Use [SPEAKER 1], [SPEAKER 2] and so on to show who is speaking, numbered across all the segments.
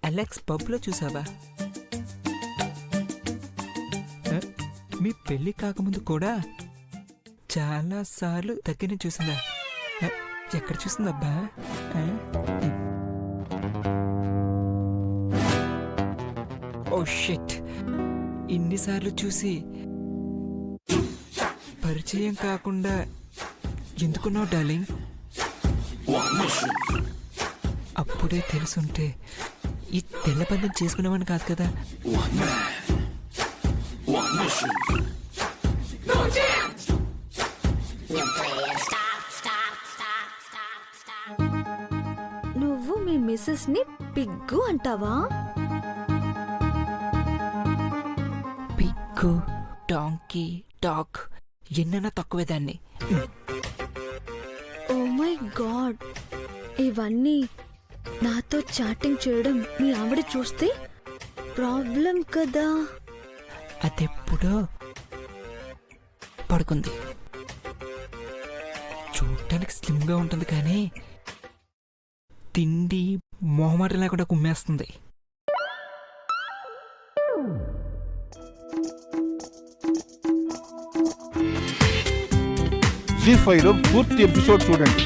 [SPEAKER 1] Alex పబ్లో చూసావా? మీ పెళ్లి కాకముందు కూడా చాలా సార్లు దగ్గర చూసిందా? ఎక్కడ చూసిందబ్బా? ఓ షిట్, ఇన్నిసార్లు చూసి పరిచయం కాకుండా ఎందుకున్నావు డార్లింగ్? అప్పుడే తెలుసుంటే ఈ తెల్ల పందెం చేసుకునేవాడిని కాదు కదా.
[SPEAKER 2] నువ్వు మీ మిస్సెస్ ని పిగ్గు అంటావా?
[SPEAKER 1] పిగ్గు, డాంకీ, డాగ్ ఎన్నైనా తక్కువే దాన్ని.
[SPEAKER 2] ఓ మై గాడ్, ఇవన్నీ నాతో చాటింగ్ చేయడం మీ ఆవిడ చూస్తే ప్రాబ్లం కదా.
[SPEAKER 1] అదెప్పుడో పడుకుంది. చూడటానికి స్లిమ్గా ఉంటుంది కానీ తిండి మొహమాట లేకుండా కుమ్మేస్తుంది.
[SPEAKER 3] జీ5లో పూర్తి ఎపిసోడ్ చూడండి.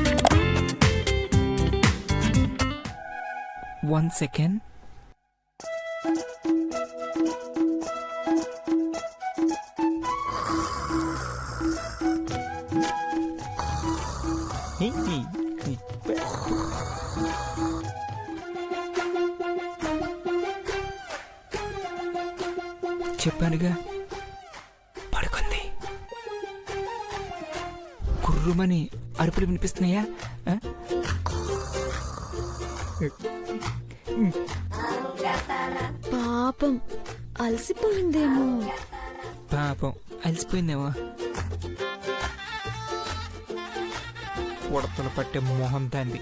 [SPEAKER 1] 1 సెకండ్. చెప్పానుగా పడుకుంది. కుర్రుమని అరుపులు వినిపిస్తున్నాయా?
[SPEAKER 2] పాపం అలసిపోయిందేమో.
[SPEAKER 1] పాపం అలసిపోయిందేమో. ఉడతలు పట్టే మొహం దాంది.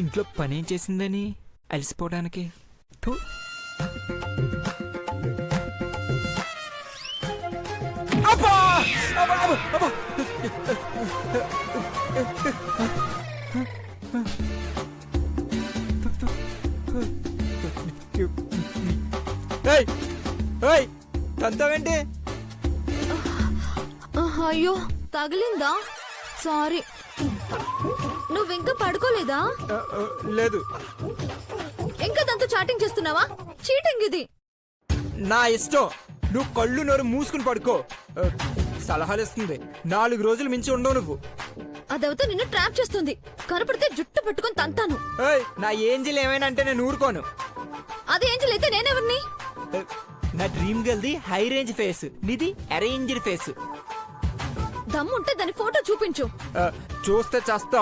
[SPEAKER 1] ఇంట్లో పనేం చేసిందని అలసిపోవడానికి? థూ. అబ్బా! అబ్బా! అబ్బా! తంతావేంటి?
[SPEAKER 2] అయ్యో, తగిలిందా? సారీ. నువ్వింకా పడుకోలేదా?
[SPEAKER 1] లేదు.
[SPEAKER 2] ఇంకా దాంతో చాటింగ్ చేస్తున్నావా? చీటింగ్ ఇది.
[SPEAKER 1] నా ఇష్టం. నువ్వు కళ్ళు నోరు మూసుకుని పడుకో. సలహాలు ఇస్తుంది. 4 రోజులు మించి ఉండవు నువ్వు.
[SPEAKER 2] అదవుతా నిన్ను ట్రాప్ చేస్తుంది. కనపడితే జుట్టు పట్టుకొని తంతాను.
[SPEAKER 1] నా ఏంజిల్ ఏమైనా అంటే నేను ఊరుకోను.
[SPEAKER 2] అది ఏంజిల్ అయితే నేనెవరిని?
[SPEAKER 1] నా dream girl the high range face, నీది అరేంజ్డ్ ఫేస్.
[SPEAKER 2] దమ్ముంటే దాని ఫోటో చూపించు.
[SPEAKER 1] చూస్తే చేస్తా,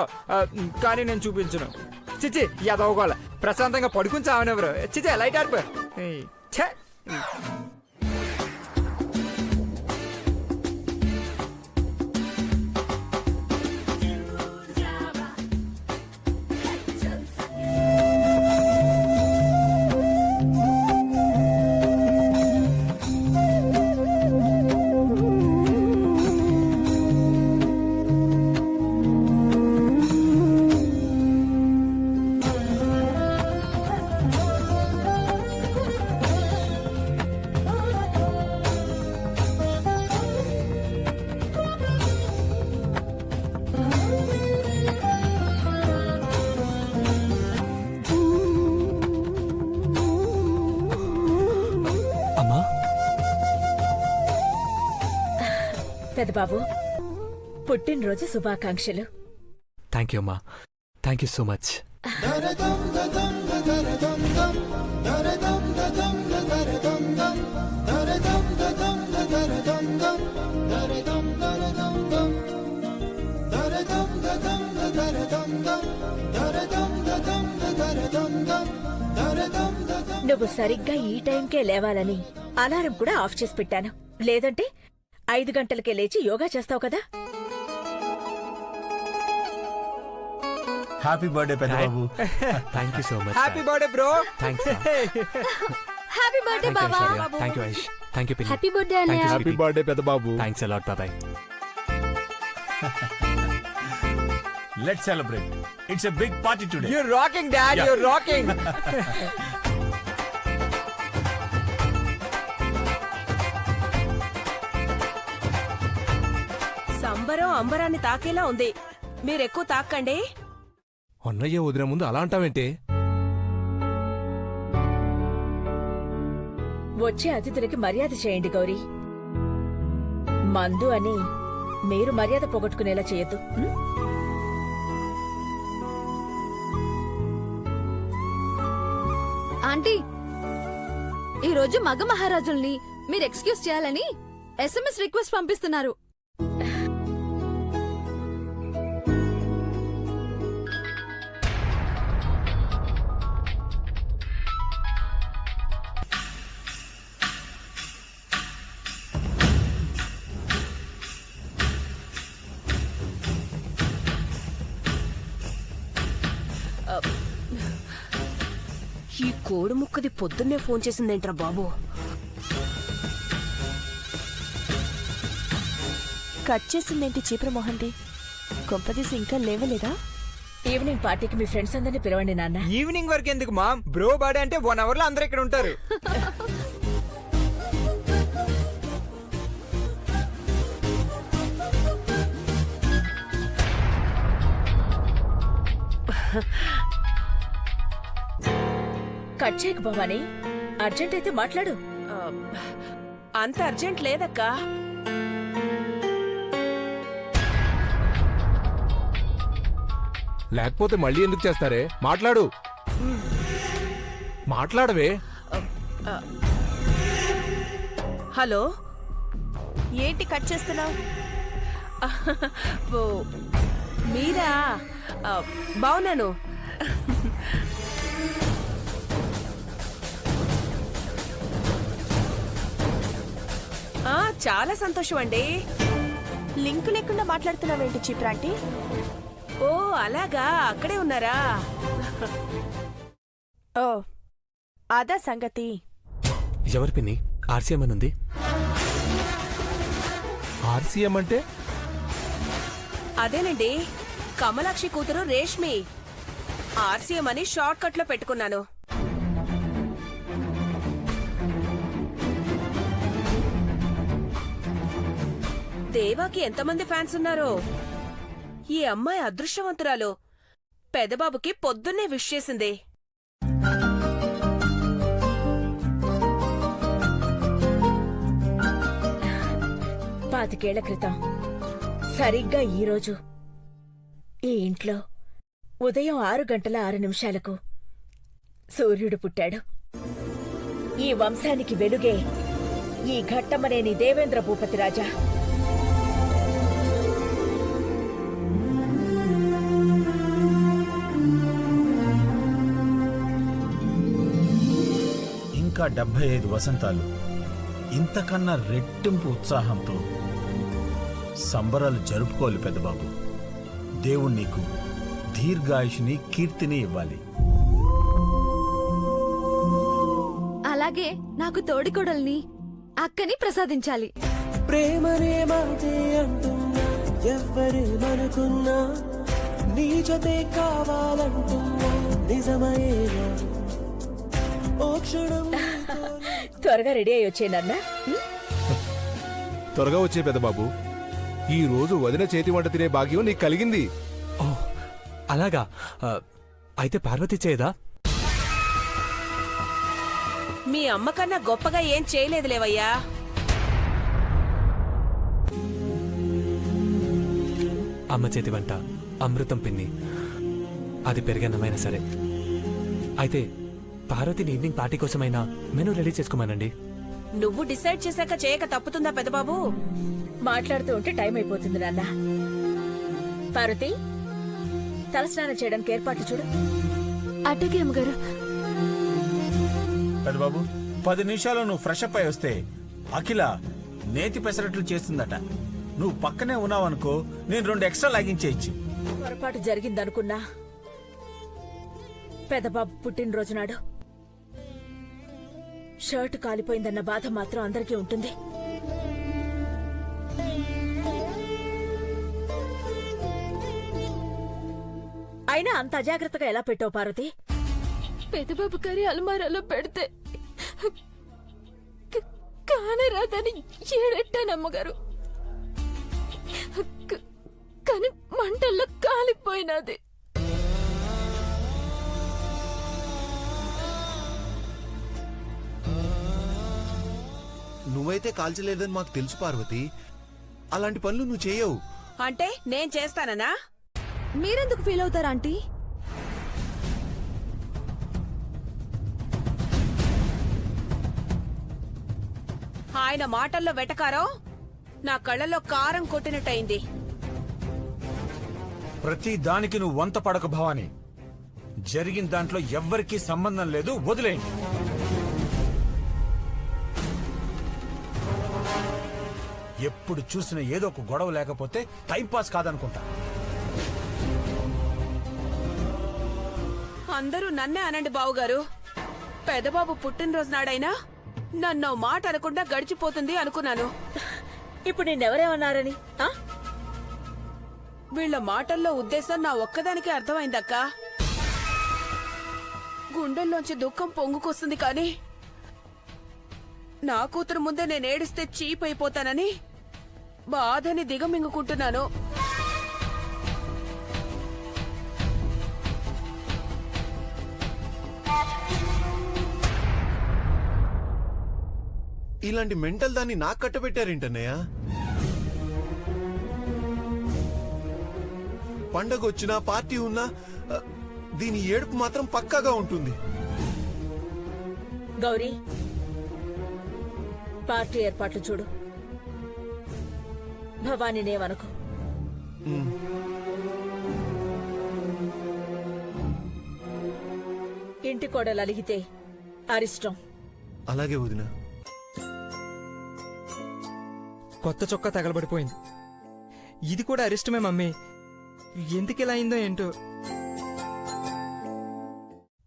[SPEAKER 1] కానీ నేను చూపించను. చిచి ఎదవగోల. ప్రశాంతంగా పడుకుని చావనెవరు. చిచి లైట్ ఆర్ప.
[SPEAKER 4] పెద్దబాబు, పుట్టినరోజు శుభాకాంక్షలు.
[SPEAKER 5] థ్యాంక్ యూ అమ్మా. Thank you so much.
[SPEAKER 4] నువ్వు సరిగ్గా ఈ టైంకే లేవాలని అలారం కూడా ఆఫ్ చేసి పెట్టాను. లేదంటే 5 గంటలకే లేచి యోగా చేస్తావు కదా.
[SPEAKER 3] హ్యాపీ బర్త్డే పెద్దబాబు.
[SPEAKER 5] Thank you so much.
[SPEAKER 1] Happy birthday bro.
[SPEAKER 5] Thanks.
[SPEAKER 2] Happy birthday బాబా.
[SPEAKER 5] Thank you Aish. Thank you పిన్ని.
[SPEAKER 2] హ్యాపీ బర్త్డే అన్నయ్య.
[SPEAKER 3] హ్యాపీ బర్త్డే పెద్దబాబు.
[SPEAKER 5] థ్యాంక్స్ అలాట్ బాబాయ్.
[SPEAKER 6] Let's celebrate. It's a big party today.
[SPEAKER 1] You're rocking, Dad.
[SPEAKER 6] Yeah.
[SPEAKER 1] You're rocking.
[SPEAKER 7] సంబరం అంబరాన్ని తాకేలా ఉంది. మీరెక్కువ తాకండి.
[SPEAKER 5] అన్నయ్య వదిన ముందు అలా అంటావేంటే?
[SPEAKER 4] వచ్చే అతిథులకి మర్యాద చేయండి గౌరీ. మందు అని మీరు మర్యాద పోగొట్టుకునేలా చేయొద్దు. ఉం?
[SPEAKER 2] ఆంటీ ఈరోజు మగ మహారాజుల్ని మీరు ఎక్స్క్యూజ్ చేయాలని SMS రిక్వెస్ట్ పంపిస్తున్నారు.
[SPEAKER 7] ఈ కోడి ముక్కది పొద్దున్నే ఫోన్ చేసిందేంట్రా బాబు?
[SPEAKER 8] కట్ చేసిందేంటి చీపుర మొహంది? కొంపదీసి ఇంకా లేవలేదా?
[SPEAKER 4] ఈవినింగ్ పార్టీకి మీ ఫ్రెండ్స్ అందరినీ పిలవండి నాన్న.
[SPEAKER 1] ఈవినింగ్ వరకు ఎందుకు మా బ్రో బర్త్డే అంటే 1 hour లో అందరూ ఇక్కడ ఉంటారు.
[SPEAKER 4] కట్ చేయకు భవానీ. అర్జెంట్ అయితే మాట్లాడు.
[SPEAKER 7] ఆ, అంత అర్జెంట్ లేదక్కా.
[SPEAKER 5] లేకపోతే మళ్ళీ ఎందుకు చేస్తారే? మాట్లాడు, మాట్లాడవే.
[SPEAKER 7] హలో,
[SPEAKER 8] ఏంటి కట్ చేస్తున్నావు?
[SPEAKER 7] ఓ, మీరా? బావున్నాను. చాలా సంతోషం అండి.
[SPEAKER 8] లింక్ లేకుండా మాట్లాడుతున్నావేంటి చీపుర ఆంటీ?
[SPEAKER 7] ఓ అలాగా, అక్కడే ఉన్నారా?
[SPEAKER 8] ఓ అదా సంగతి.
[SPEAKER 5] ఎవరి పిన్ని? RCM అని ఉంది.
[SPEAKER 3] RCM అంటే?
[SPEAKER 7] అదేనండి, కమలాక్షి కూతురు రేష్మి. RCM అని షార్ట్ కట్ లో పెట్టుకున్నాను. దేవాకి ఎంతమంది ఫ్యాన్స్ ఉన్నారో. ఈ అమ్మాయి అదృష్టవంతురాలు. పెదబాబుకి పొద్దున్నే విష్ చేసింది.
[SPEAKER 4] పాతికేళ్ల క్రితం సరిగ్గా ఈరోజు ఈ ఇంట్లో ఉదయం 6:06 సూర్యుడు పుట్టాడు. ఈ వంశానికి వెలుగే ఈ ఘట్టమనేని దేవేంద్ర భూపతి రాజా.
[SPEAKER 6] ఇంకా 75 వసంతాలు ఇంతకన్నా రెట్టింపు ఉత్సాహంతో సంబరాలు జరుపుకోవాలి పెద్దబాబు. దేవుడు నీకు దీర్ఘాయుషుని కీర్తిని ఇవ్వాలి.
[SPEAKER 2] అలాగే నాకు తోడికోడల్ని అక్కని ప్రసాదించాలి.
[SPEAKER 9] ప్రేమనే మాటే అంటున్నా, ఎవ్వరేమనుకున్నా నీ జతే కావాలంటున్నా నిజమయ్యేనా ఓ క్షణం.
[SPEAKER 4] త్వరగా రెడీ అయ్యి వచ్చేనన్నా.
[SPEAKER 3] త్వరగా వచ్చే పెద్దబాబు. ఈ రోజు వదిన చేతి వంట తినే భాగ్యం నీకు కలిగింది.
[SPEAKER 5] ఓ అలాగా. అయితే పార్వతి చేయదా?
[SPEAKER 7] మీ అమ్మకన్నా గొప్పగా ఏం చేయలేదులేవయ్యా.
[SPEAKER 5] అమ్మ చేతి వంట అమృతం పిన్ని. అది పెరిగన్నమైనా సరే. అయితే పార్వతిని ఈవినింగ్ పార్టీ కోసమైనా మెనూ రెడీ చేసుకోమానండి.
[SPEAKER 7] నువ్వు డిసైడ్ చేశాక చేయక తప్పుతుందా పెద్దబాబు?
[SPEAKER 4] మాట్లాడుతూ ఉంటే టైం అయిపోతుంది నాన్న. పార్వతి, తలస్నానం చేయడానికి ఏర్పాట్లు చూడు.
[SPEAKER 2] అట్టగే అమ్మగారు.
[SPEAKER 6] పెద్దబాబు 10 నిమిషాలు నువ్వు ఫ్రెష్ అప్ అయి వస్తే అఖిల నేతి పెసరట్లు చేస్తుందట. నువ్వు పక్కనే ఉన్నావనుకో, నేను 2 ఎక్స్ట్రా లాగించేయచ్చు.
[SPEAKER 4] పొరపాటు జరిగిందనుకున్నా పెదబాబు పుట్టినరోజు నాడు షర్టు కాలిపోయిందన్న బాధ మాత్రం అందరికీ ఉంటుంది. అయినా అంత అజాగ్రత్తగా ఎలా పెట్టావు పార్వతి?
[SPEAKER 2] పెదబాబు గారి అల్మారాలో పెడితే కానే రాదని ఏడెట్టానమ్మగారు. కానీ మంటల్లో కాలిపోయినది.
[SPEAKER 3] నువ్వైతే కాల్చలేదని మాకు తెలుసు పార్వతి. అలాంటి పనులు నువ్వు చేయవు.
[SPEAKER 7] అంటే నేను చేస్తాననా?
[SPEAKER 2] మీరెందుకు ఫీల్ అవుతారా ఆంటీ?
[SPEAKER 7] ఆయన మాటల్లో వెటకారం నా కళ్ళలో కారం కొట్టినట్టయింది.
[SPEAKER 6] ప్రతి దానికి నువ్వు వంత పడక భవాని. జరిగిన దాంట్లో ఎవ్వరికీ సంబంధం లేదు, వదిలేయండి. ఎప్పుడు చూసినా ఏదో ఒక గొడవ లేకపోతే టైంపాస్ కాదనుకుంటా.
[SPEAKER 7] అందరూ నన్నే అనండి బావుగారు. పెదబాబు పుట్టినరోజు నాడైనా నన్ను మాట అనకుండా గడిచిపోతుంది అనుకున్నాను.
[SPEAKER 4] ఇప్పుడు నిన్నెవరేమన్నారని? ఆ?
[SPEAKER 7] వీళ్ళ మాటల్లో ఉద్దేశం నా ఒక్కదానికే అర్థమైందక్కా. గుండెల్లోంచి దుఃఖం పొంగుకొస్తుంది కానీ నా కూతురు ముందే నేను ఏడిస్తే చీప్ అయిపోతానని బాధని దిగమింగుకుంటున్నాను.
[SPEAKER 3] ఇలాంటి మెంటల్ దాన్ని నాకు కట్టబెట్టారేంటన్నయ్య? పండగ వచ్చినా పార్టీ ఉన్నా దీని ఏడుపు మాత్రం పక్కాగా ఉంటుంది.
[SPEAKER 4] గౌరీ, పార్టీ ఏర్పాట్లు చూడు. భవానీనేమనుకో. ఇంటి కోడలు అలిగితే అరిష్టం.
[SPEAKER 3] అలాగే వదినా.
[SPEAKER 1] కొత్త చొక్కా తగలబడిపోయింది. ఇది కూడా అరిష్టమే మమ్మీ. ఎందుకు ఇలా అయిందో ఏంటో.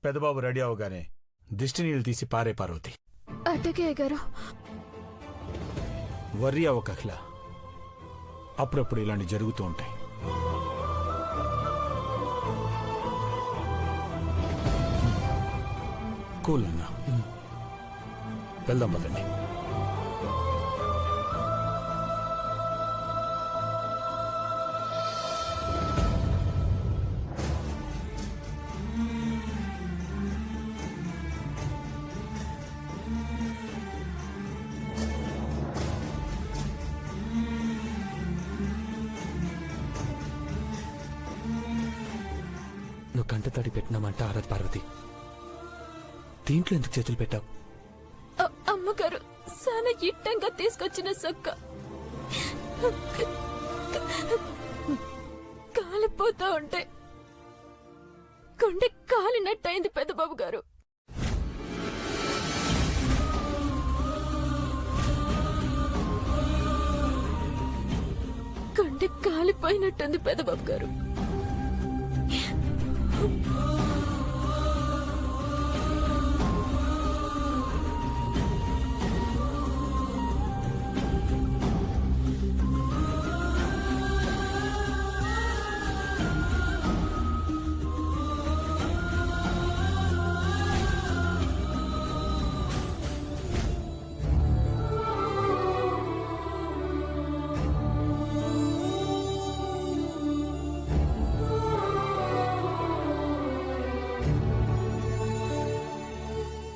[SPEAKER 6] పెదబాబు రెడీ అవగానే దిష్టి నీళ్ళు తీసి పారే పార్వతి.
[SPEAKER 2] అటకే గారు.
[SPEAKER 6] వర్రీ అవ్వక అఖిల. అప్పుడప్పుడు ఇలాంటి జరుగుతూ ఉంటాయి. కూల్ అన్నా. వెళ్దాం పదండి.
[SPEAKER 5] నువ్వు కంటతడి పెట్టినామంట ఆరద్ పార్వతి. దీంట్లో ఎందుకు చేతులు పెట్టావు?
[SPEAKER 2] అమ్మగారు చాలా ఇట్టంగా తీసుకొచ్చిన సొక్క కాలిపోతా ఉంటే గుండె కాలినట్టయింది పెద్దబాబు గారు. గుండె కాలిపోయినట్టుంది పెద్దబాబు గారు.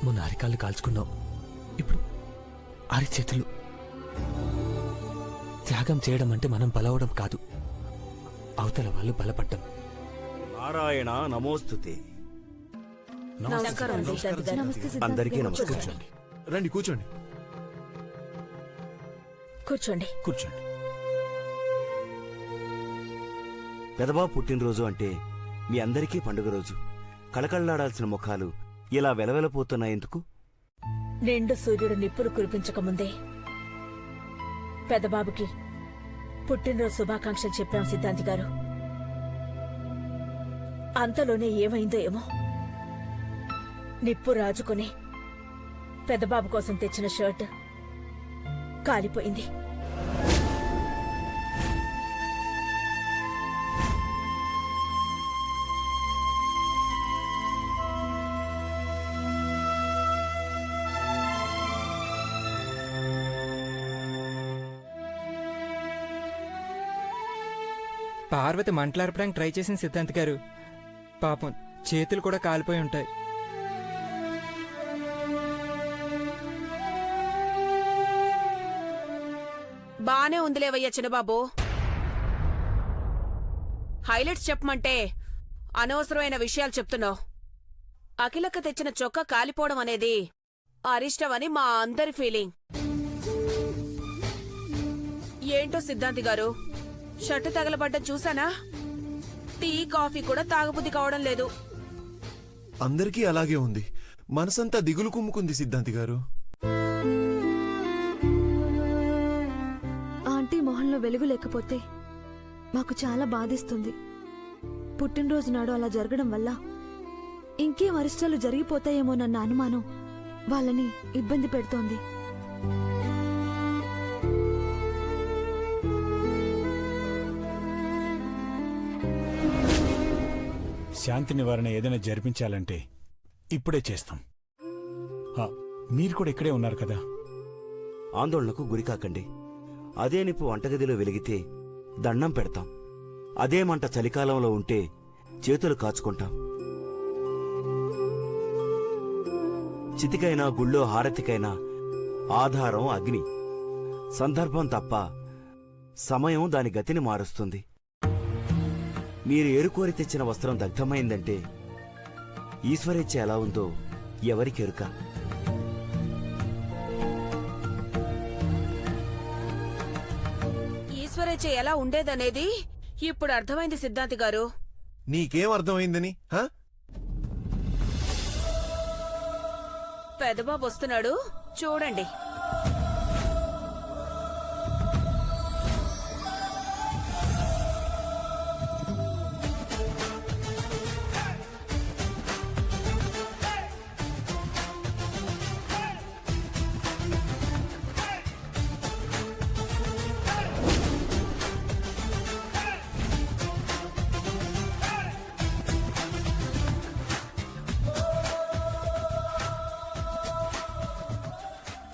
[SPEAKER 5] మొన్న అరికాళ్ళు కాల్చుకున్నావు, ఇప్పుడు అరిచేతులు. త్యాగం చేయడం అంటే మనం బలవడం కాదు, అవతల వాళ్ళు బలపడ్డం.
[SPEAKER 10] నారాయణ నమోస్తుతే. అందరికీ నమస్కారం.
[SPEAKER 3] కూర్చోండి. రండి కూర్చోండి.
[SPEAKER 4] కూర్చోండి.
[SPEAKER 6] కూర్చోండి.
[SPEAKER 10] పెదబాబు పుట్టినరోజు అంటే మీ అందరికీ పండుగ రోజు. కళకళలాడాల్సిన ముఖాలు ఇలా వెలవెలపోతున్నాయెందుకు?
[SPEAKER 4] నిండు సూర్యుడు నిప్పులు కురిపించకముందే పెద్దబాబుకి పుట్టినరోజు శుభాకాంక్షలు చెప్పాం సిద్ధాంతి గారు. అంతలోనే ఏమైందో ఏమో, నిప్పు రాజుకుని పెద్దబాబు కోసం తెచ్చిన షర్ట్ కాలిపోయింది.
[SPEAKER 1] పార్వతి మంటలార్పడానికి ట్రై చేసిన సిద్ధాంత్ గారు పాపం చేతులు కూడా కాలిపోయి ఉంటాయి.
[SPEAKER 7] బానే ఉందిలేవయ్యా చిన్నబాబు. హైలైట్స్ చెప్పమంటే అనవసరమైన విషయాలు చెప్తున్నావు. అఖిలక్క తెచ్చిన చొక్కా కాలిపోవడం అనేది అరిష్టమని మా అందరి ఫీలింగ్. ఏంటో సిద్ధాంతి గారు, షర్టు తగలబడ్డం చూసానా? టీ కాఫీ కూడా తాగబుద్ధి కావడం లేదు.
[SPEAKER 11] అందరికీ అలాగే ఉంది. మనసంతా దిగులు కుమ్ముకుంది సిద్ధాంతి గారు.
[SPEAKER 2] ఆంటీ మొహంలో వెలుగు లేకపోతే మాకు చాలా బాధిస్తుంది. పుట్టినరోజు నాడు అలా జరగడం వల్ల ఇంకేం అరిష్టాలు జరిగిపోతాయేమోనన్న అనుమానం వాళ్ళని ఇబ్బంది పెడుతోంది.
[SPEAKER 6] శాంతి నివారణ ఏదైనా జరిపించాలంటే ఇప్పుడే చేస్తాం. మీరు కూడా ఇక్కడే ఉన్నారు కదా.
[SPEAKER 10] ఆందోళనకు గురికాకండి. అదే నిప్పు వంటగదిలో వెలిగితే దండం పెడతాం. అదే మంట చలికాలంలో ఉంటే చేతులు కాచుకుంటాం. చితికైనా గుళ్ళో హారతికైనా ఆధారం అగ్ని. సందర్భం తప్ప సమయం దాని గతిని మారుస్తుంది. మీరు ఏరుకోరి తెచ్చిన వస్త్రం దగ్ధమైందంటే ఈశ్వరేచ్ఛ ఎలా ఉందో ఎవరికెరుక.
[SPEAKER 7] ఈశ్వరేచ్ఛ ఎలా ఉండేదనేది ఇప్పుడు అర్థమైంది సిద్ధాంతి గారు.
[SPEAKER 11] నీకేం అర్థమైందని?
[SPEAKER 7] పెదబాబు వస్తున్నాడు చూడండి.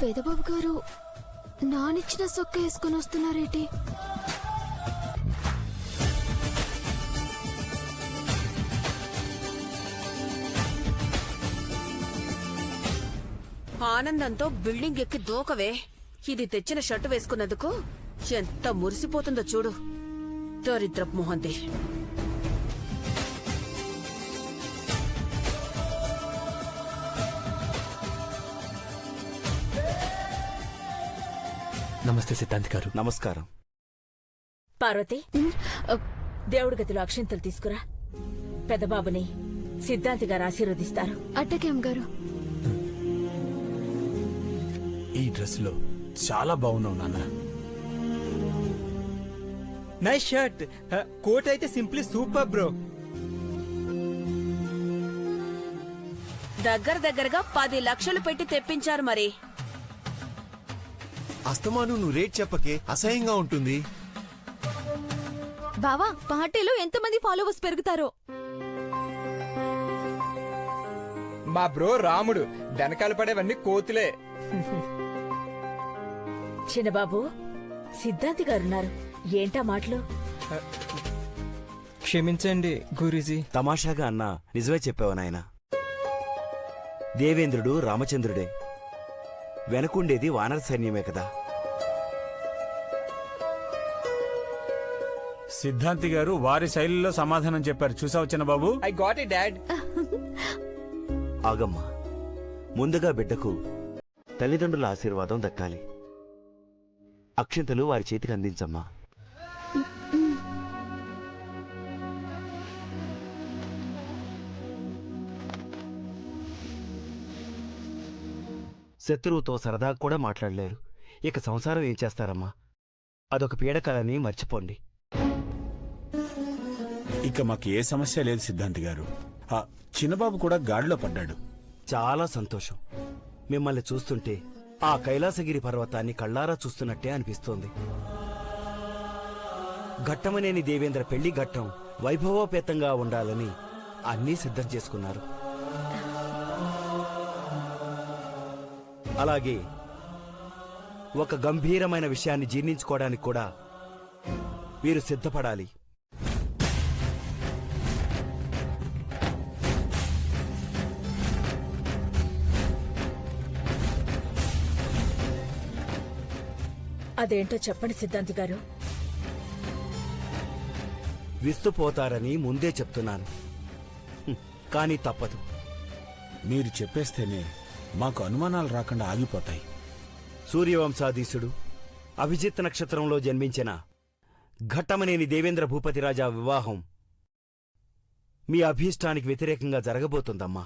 [SPEAKER 2] పెదబాబు గారు నానిచ్చిన సొక్క వేసుకొని వస్తున్నారేటి?
[SPEAKER 7] ఆనందంతో బిల్డింగ్ ఎక్కి దూకవే. ఇది తెచ్చిన షర్టు వేసుకున్నందుకు ఎంత మురిసిపోతుందో చూడు. దరిద్రపు మొహంది.
[SPEAKER 5] నమస్తే సిద్ధాంత్ గారు.
[SPEAKER 10] నమస్కారం.
[SPEAKER 4] పార్వతి, దేవుడి గదిలో అక్షింతలు తీసుకురా. పెద్దబాబుని సిద్ధాంతి గారు ఆశీర్వదిస్తారు.
[SPEAKER 2] అట్టకేం గారు.
[SPEAKER 6] ఈ డ్రెస్ లో చాలా బాగున్నావు నాన్న.
[SPEAKER 1] Nice shirt. కోట్ అయితే సింప్లీ సూపర్ బ్రో.
[SPEAKER 7] దగ్గరగా 10 లక్షలు పెట్టి తెప్పించారు మరి.
[SPEAKER 11] అస్తమాను నువ్వు రేట్ చెప్పకే, అసహ్యంగా ఉంటుంది.
[SPEAKER 2] బావా, పార్టీలో ఎంతమంది ఫాలోవర్స్ పెరుగుతారో.
[SPEAKER 1] మా బ్రో రాముడు, వెనకాల పడేవన్నీ కోతులే.
[SPEAKER 4] చిన్నబాబు, సిద్ధాంతి గారున్నారు. ఏంటా మాటలు?
[SPEAKER 1] క్షమించండి గురూజీ.
[SPEAKER 10] తమాషాగా అన్నా నిజమే చెప్పావు నాయనా. దేవేంద్రుడు రామచంద్రుడే. వెనకుండేది వానర సైన్యమే కదా.
[SPEAKER 6] సిద్ధాంతి గారు వారి శైలిలో సమాధానం చెప్పారు. చూసావు చిన్నబాబు?
[SPEAKER 1] I got it dad.
[SPEAKER 10] ఆగమ్మా, ముందుగా బిడ్డకు తల్లిదండ్రుల ఆశీర్వాదం దక్కాలి. అక్షింతలు వారి చేతికి అందించమ్మా. శత్రువుతో సరదా కూడా మాట్లాడలేరు. ఇక సంసారం ఏం చేస్తారమ్మా? అదొక పీడకలని మర్చిపోండి.
[SPEAKER 6] ఇక మాకు ఏ సమస్య లేదు సిద్ధాంతి గారు. చిన్నబాబు కూడా గాడిలో పడ్డాడు.
[SPEAKER 10] చాలా సంతోషం. మిమ్మల్ని చూస్తుంటే ఆ కైలాసగిరి పర్వతాన్ని కళ్ళారా చూస్తున్నట్టే అనిపిస్తోంది. ఘట్టమనేని దేవేంద్ర పెళ్లి ఘట్టం వైభవోపేతంగా ఉండాలని అన్నీ సిద్ధం చేసుకున్నారు. అలాగే ఒక గంభీరమైన విషయాన్ని జీర్ణించుకోవడానికి కూడా వీరు సిద్ధపడాలి.
[SPEAKER 4] అదేంటో చెప్పండి సిద్ధాంతి గారు.
[SPEAKER 10] విస్తుపోతారని ముందే చెప్తున్నాను. కానీ తప్పదు.
[SPEAKER 6] మీరు చెప్పేస్తేనే మాకు అనుమానాలు రాకుండా ఆగిపోతాయి.
[SPEAKER 10] సూర్యవంశాధీశుడు అభిజిత్ నక్షత్రంలో జన్మించిన ఘట్టమనేని దేవేంద్ర భూపతిరాజా వివాహం మీ అభీష్టానికి వ్యతిరేకంగా జరగబోతుందమ్మా.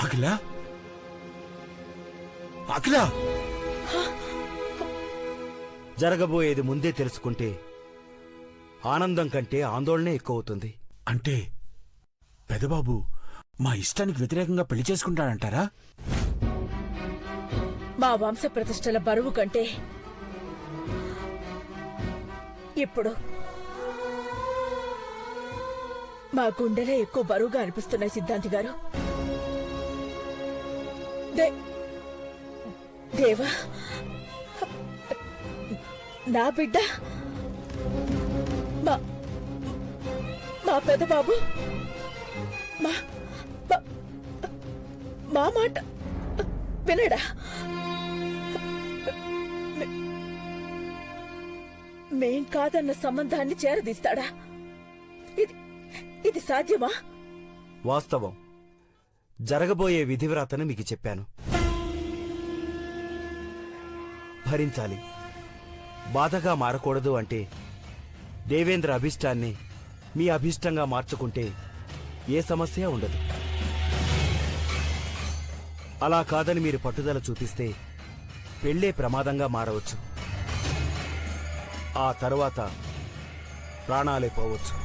[SPEAKER 6] అఖిల, అఖిల,
[SPEAKER 10] జరగబోయేది ముందే తెలుసుకుంటే ఆనందం కంటే ఆందోళనే ఎక్కువవుతుంది.
[SPEAKER 6] అంటే పెదబాబు మా ఇష్టానికి వ్యతిరేకంగా పెళ్లి చేసుకుంటాడంటారా?
[SPEAKER 4] మా వంశ ప్రతిష్టల బరువు కంటే ఇప్పుడు మా గుండెలే ఎక్కువ బరువుగా అనిపిస్తున్నాయి సిద్ధాంతి గారు. దేవా, నా బిడ్డ, మా పెదబాబు మా మాట వినడా? మేం కాదన్న సంబంధాన్ని చేరదీస్తాడా? ఇది సాధ్యమా?
[SPEAKER 10] వాస్తవం. జరగబోయే విధివ్రాతను మీకు చెప్పాను. భరించాలి. బాధగా మారకూడదు అంటే దేవేంద్ర అభిష్టాన్ని మీ అభిష్టంగా మార్చుకుంటే ఏ సమస్య ఉండదు. అలా కాదని మీరు పట్టుదల చూపిస్తే పెళ్ళే ప్రమాదంగా మారవచ్చు. ఆ తరువాత ప్రాణాలే పోవచ్చు.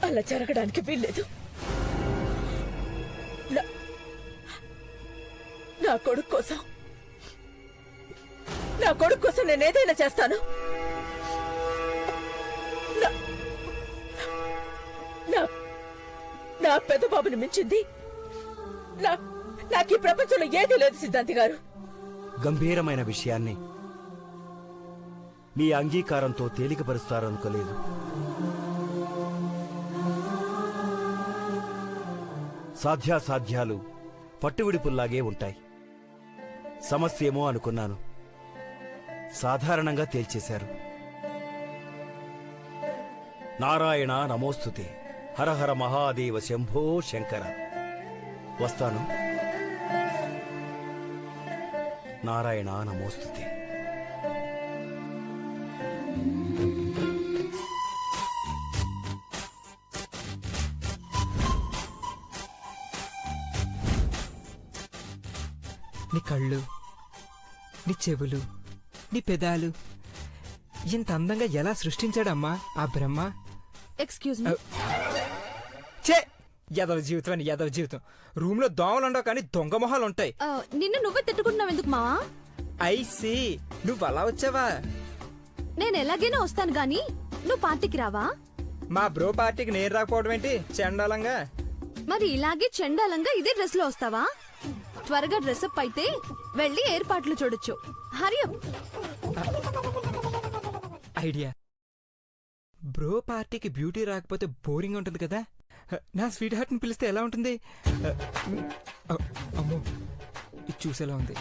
[SPEAKER 4] అలా జరగడానికి వీల్లేదు. నా కొడుకు కోసం నేను ఏదైనా చేస్తాను. నా పెద్ద బాబుని మించింది నాకు ఈ ప్రపంచంలో ఏదీ లేదు సిద్ధాంతి గారు.
[SPEAKER 10] గంభీరమైన విషయాన్ని మీ అంగీకారంతో తేలికపరుస్తారనుకోలేదు. సాధ్యాసాధ్యాలు పట్టువిడుపుల్లాగే ఉంటాయి. సమస్యేమో అనుకున్నాను, సాధారణంగా తేల్చేశారు. నారాయణ నమోస్తుతే, హరహర మహాదేవ శంభో శంకర. వస్తాను. నారాయణ నమోస్తుతే.
[SPEAKER 1] నీ కళ్ళు, నీ చెవులు, నీ పెదాలు ఇంత అందంగా ఎలా సృష్టించాడమ్మా ఆ బ్రహ్మ?
[SPEAKER 2] Excuse me.
[SPEAKER 1] చే యాదవ జీవితం అని యాదవ జీవితం. రూమ్ లో దోమలుండవు కానీ దొంగ మొహాలుంటాయి.
[SPEAKER 2] నిన్ను నువ్వే తిట్టుకుంటున్నావు ఎందుకు మావా?
[SPEAKER 1] ఐసి నువ్వు అలా వచ్చావా?
[SPEAKER 2] నేను ఎలాగైనా వస్తాను గాని నువ్వు పార్టీకి రావా?
[SPEAKER 1] మా బ్రో పార్టీకి నేను రాకపోవడం ఏంటి చండాలంగా?
[SPEAKER 2] మరి ఇలాగే చండాలంగా ఇదే డ్రెస్ లో వస్తావా? త్వరగా డ్రెస్అప్ అయితే వెళ్ళి ఏర్పాట్లు చూడొచ్చు. హరియప్.
[SPEAKER 1] ఐడియా. బ్రో పార్టీకి బ్యూటీ రాకపోతే బోరింగ్ ఉంటుంది కదా. నా స్వీట్ హార్ట్ ని పిలిస్తే ఎలా ఉంటుంది? అమ్మో, ఇది చూసేలా ఉంది.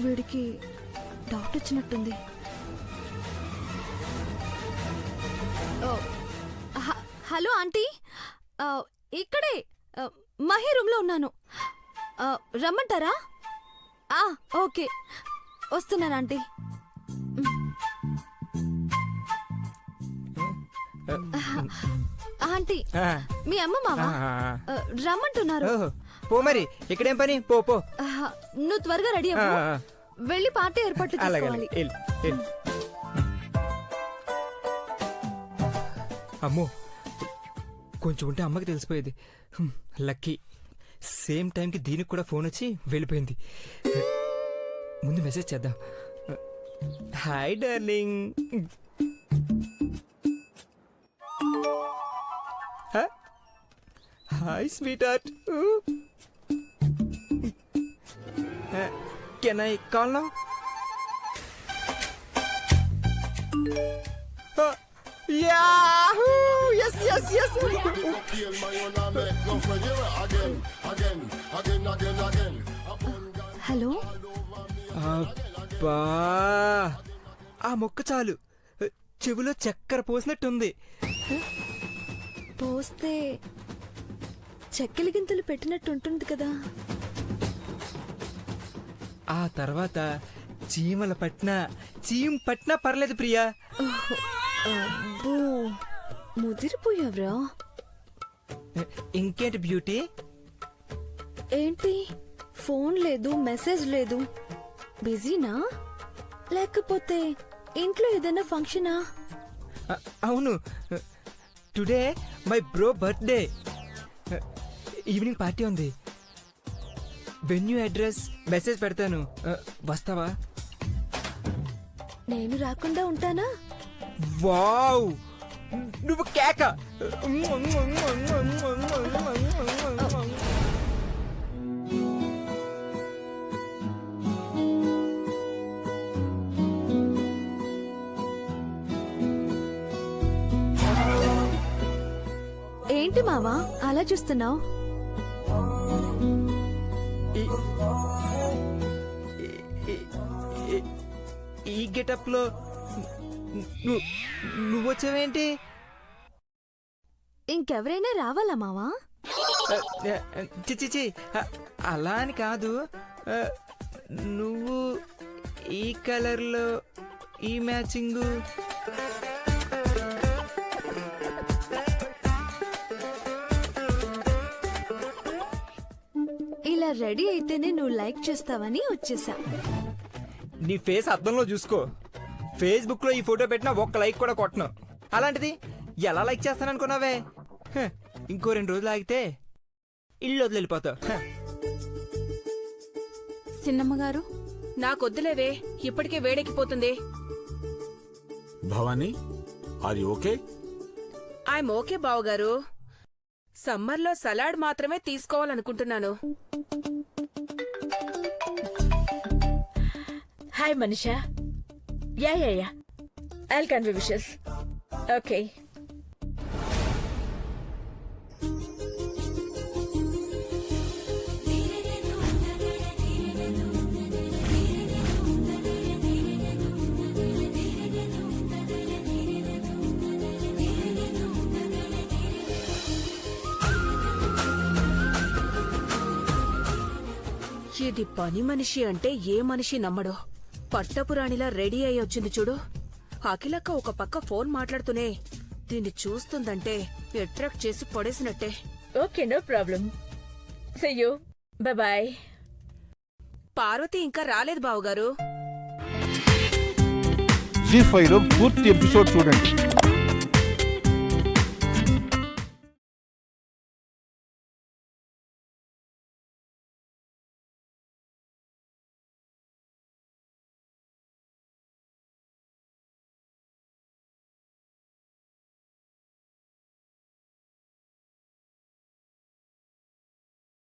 [SPEAKER 2] వీడికి డౌట్ వచ్చినట్టుంది. హలో ఆంటీ, ఇక్కడే మహి రూమ్ లో ఉన్నాను. రమ్మంటారా? ఓకే, వస్తున్నాను ఆంటీ. ఆంటీ
[SPEAKER 1] ఆ,
[SPEAKER 2] మీ అమ్మ మావా
[SPEAKER 1] ఆ,
[SPEAKER 2] రమ్మంటున్నారు
[SPEAKER 1] ఓహో, పో మరి ఇక్కడేం పని పో పో.
[SPEAKER 2] ఆహా, నువ్వు త్వరగా రెడీ
[SPEAKER 1] ఆ,
[SPEAKER 2] అవ్వు
[SPEAKER 1] ఆ,
[SPEAKER 2] వెళ్ళి పార్టీ ఏర్పాట్లు
[SPEAKER 1] అలాగే
[SPEAKER 2] చేసుకోవాలి
[SPEAKER 1] వెళ్ళు, వెళ్ళు. అమ్మో కొంచెం ఉంటే అమ్మకి తెలిసిపోయేది. లక్కీ సేమ్ టైంకి దీనికి కూడా ఫోన్ వచ్చి వెళ్ళిపోయింది. ముందు మెసేజ్ చేద్దాం. Hi darling. Hi sweet heart. Can I call now? Yahoo! Yes, yes, yes.
[SPEAKER 2] Hello
[SPEAKER 1] అబ్బా ఆ మొక్క చాలు, చెవిలో చక్కెర పోసినట్టుంది.
[SPEAKER 2] పోస్తే చెక్కలి గింతలు పెట్టినట్టు ఉంటుంది కదా.
[SPEAKER 1] ఆ తర్వాత చీమల పట్టినా పట్టినా పర్లేదు ప్రియా.
[SPEAKER 2] అబ్బో, ముదిరిపోయావ్రా.
[SPEAKER 1] ఇంకేంటి బ్యూటీ?
[SPEAKER 2] ఏంటి ఫోన్ లేదు, మెసేజ్ లేదు. బిజీనా లేకపోతే ఇంట్లో ఏదైనా ఫంక్షనా?
[SPEAKER 1] అవును, today my bro birthday. Evening party ఉంది. వెన్యూ అడ్రస్ మెసేజ్ పెడతాను, వస్తావా?
[SPEAKER 2] నేను రాకుండా ఉంటానా?
[SPEAKER 1] వావ్, నువ్వు కేక.
[SPEAKER 2] ఏంటి మావా అలా చూస్తున్నావు?
[SPEAKER 1] ఈ గెటప్ లో నువ్వు వచ్చావేంటి?
[SPEAKER 2] ఇంకెవరైనా రావాలా మావా?
[SPEAKER 1] చిచి, అలా అని కాదు. నువ్వు ఈ కలర్లో ఈ మ్యాచింగ్.
[SPEAKER 2] ఇలా రెడీ అయితేనే నువ్వు లైక్ చేస్తావని వచ్చేసా.
[SPEAKER 1] నీ ఫేస్ అద్దంలో చూసుకో. ఫేస్బుక్ లో ఈ ఫోటో పెట్టినా ఒక్క లైక్ కూడా కొట్టను. అలాంటిది ఎలా లైక్ చేస్తాననుకున్నావే? ఇంకో 2 రోజులు ఆగితే ఇల్లు వదిలి వెళ్ళిపోతావు.
[SPEAKER 8] చిన్నమ్మగారు
[SPEAKER 7] నాకొద్దులేవే, ఇప్పటికే వేడెక్కిపోతుంది.
[SPEAKER 6] Bhavani, are you okay?
[SPEAKER 7] I'm okay బావగారు. సమ్మర్లో సలాడ్ మాత్రమే తీసుకోవాలనుకుంటున్నాను.
[SPEAKER 4] Hi Manisha. Yeah I'll convey wishes. Okay.
[SPEAKER 7] ఇది పని మనిషి అంటే ఏ మనిషి నమ్మడో. పట్టపురాణిలా రెడీ అయి వచ్చింది చూడు. అఖిలక్క ఒక పక్క ఫోన్ మాట్లాడుతూనే దీన్ని చూస్తుందంటే అట్రాక్ట్ చేసి పడేసినట్టే.
[SPEAKER 4] Okay, no problem. See you. Bye.
[SPEAKER 7] Parvati ఇంకా రాలేదు బావగారు.
[SPEAKER 12] జీ5లో పూర్తి ఎపిసోడ్ చూడండి.